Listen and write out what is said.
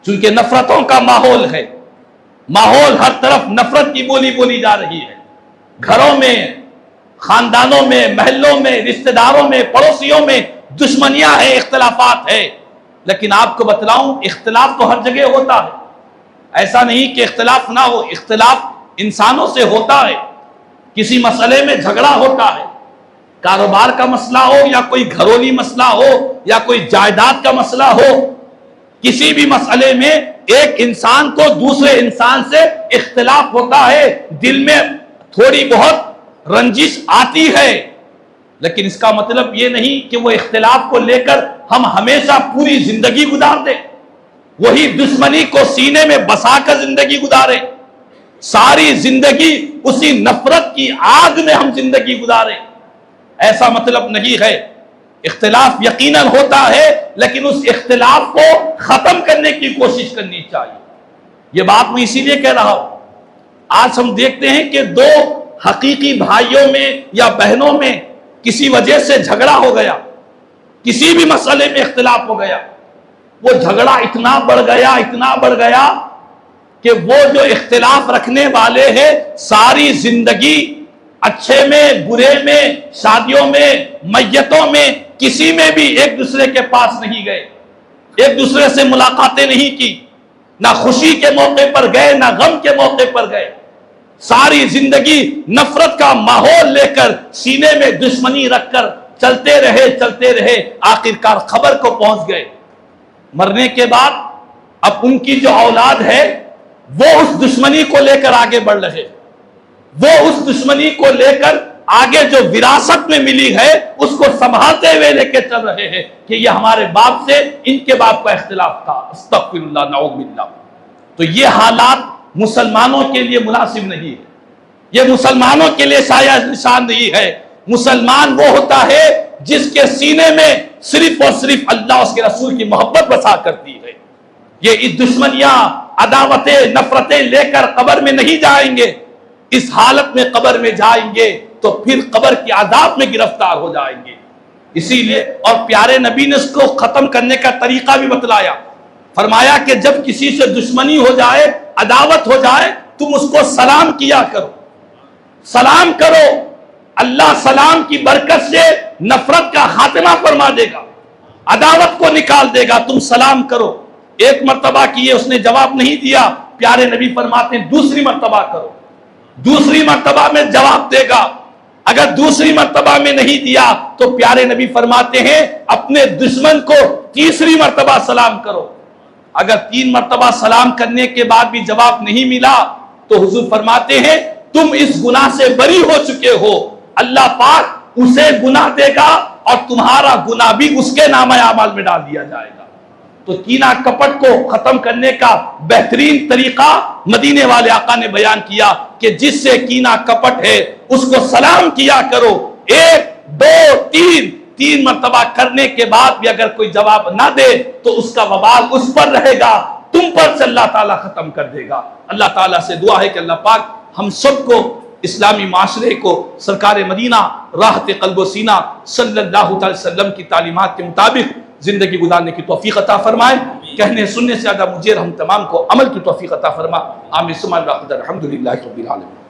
چونکہ نفرتوں کا ماحول ہے، ماحول ہر طرف نفرت کی بولی بولی جا رہی ہے، گھروں میں، خاندانوں میں، محلوں میں، رشتہ داروں میں، پڑوسیوں میں دشمنیاں ہیں، اختلافات ہیں۔ لیکن آپ کو بتلاؤں، اختلاف تو ہر جگہ ہوتا ہے، ایسا نہیں کہ اختلاف نہ ہو، اختلاف انسانوں سے ہوتا ہے۔ کسی مسئلے میں جھگڑا ہوتا ہے، کاروبار کا مسئلہ ہو یا کوئی گھرولی مسئلہ ہو یا کوئی جائیداد کا مسئلہ ہو، کسی بھی مسئلے میں ایک انسان کو دوسرے انسان سے اختلاف ہوتا ہے، دل میں تھوڑی بہت رنجش آتی ہے، لیکن اس کا مطلب یہ نہیں کہ وہ اختلاف کو لے کر ہم ہمیشہ پوری زندگی گزار دیں، وہی دشمنی کو سینے میں بسا کر زندگی گزارے، ساری زندگی اسی نفرت کی آگ میں ہم زندگی گزارے، ایسا مطلب نہیں ہے۔ اختلاف یقیناً ہوتا ہے، لیکن اس اختلاف کو ختم کرنے کی کوشش کرنی چاہیے۔ یہ بات میں اسی لیے کہہ رہا ہوں، آج ہم دیکھتے ہیں کہ دو حقیقی بھائیوں میں یا بہنوں میں کسی وجہ سے جھگڑا ہو گیا، کسی بھی مسئلے میں اختلاف ہو گیا، وہ جھگڑا اتنا بڑھ گیا کہ وہ جو اختلاف رکھنے والے ہیں ساری زندگی اچھے میں، برے میں، شادیوں میں، میتوں میں، کسی میں بھی ایک دوسرے کے پاس نہیں گئے، ایک دوسرے سے ملاقاتیں نہیں کی، نہ خوشی کے موقع پر گئے نہ غم کے موقع پر گئے، ساری زندگی نفرت کا ماحول لے کر سینے میں دشمنی رکھ کر چلتے رہے، آخرکار خبر کو پہنچ گئے۔ مرنے کے بعد اب ان کی جو اولاد ہے وہ اس دشمنی کو لے کر آگے بڑھ رہے، وہ اس دشمنی کو لے کر آگے جو وراثت میں ملی ہے اس کو سنبھالتے ہوئے لے کے چل رہے ہیں کہ یہ ہمارے باپ سے ان کے باپ کا اختلاف تھا، استغفر اللہ، نعوذ باللہ۔ تو یہ حالات مسلمانوں کے لیے مناسب نہیں ہے، یہ مسلمانوں کے لیے سایہ نشان نہیں ہے۔ مسلمان وہ ہوتا ہے جس کے سینے میں صرف اور صرف اللہ اس کے رسول کی محبت بسا کرتی ہے۔ یہ اس دشمنیاں، عداوتیں، نفرتیں لے کر قبر میں نہیں جائیں گے، اس حالت میں قبر میں جائیں گے تو پھر قبر کی عذاب میں گرفتار ہو جائیں گے۔ اسی لیے اور پیارے نبی نے اس کو ختم کرنے کا طریقہ بھی بتلایا، فرمایا کہ جب کسی سے دشمنی ہو جائے، عداوت ہو جائے، تم اس کو سلام کیا کرو، سلام کرو، اللہ سلام کی برکت سے نفرت کا خاتمہ فرما دے گا، عداوت کو نکال دے گا، تم سلام کرو۔ ایک مرتبہ کیے، اس نے جواب نہیں دیا، پیارے نبی فرماتے ہیں دوسری مرتبہ کرو، دوسری مرتبہ میں جواب دے گا، اگر دوسری مرتبہ میں نہیں دیا تو پیارے نبی فرماتے ہیں اپنے دشمن کو تیسری مرتبہ سلام کرو۔ اگر 3 مرتبہ سلام کرنے کے بعد بھی جواب نہیں ملا تو حضور فرماتے ہیں تم اس گناہ سے بری ہو چکے ہو، اللہ پاک اسے گناہ دے گا اور تمہارا گناہ بھی اس کے نامہ اعمال میں ڈال دیا جائے گا۔ تو کینہ کپٹ کو ختم کرنے کا بہترین طریقہ مدینے والے آقا نے بیان کیا کہ جس سے کینہ کپٹ ہے اس کو سلام کیا کرو، 1 2 3 مرتبہ کرنے کے بعد بھی اگر کوئی جواب نہ دے تو اس کا وبال اس پر رہے گا، تم پر سے اللہ تعالیٰ ختم کر دے گا۔ اللہ تعالیٰ سے دعا ہے کہ اللہ پاک ہم سب کو اسلامی معاشرے کو سرکار مدینہ راحت قلب و سینہ صلی اللہ علیہ وسلم کی تعلیمات کے مطابق زندگی گزارنے کی توفیق عطا فرمائے۔ کہنے سننے سے زیادہ مجھے ہم تمام کو عمل کی توفیق عطا فرما۔ آمین ثم آمین۔ الحمدللہ رب العالمین۔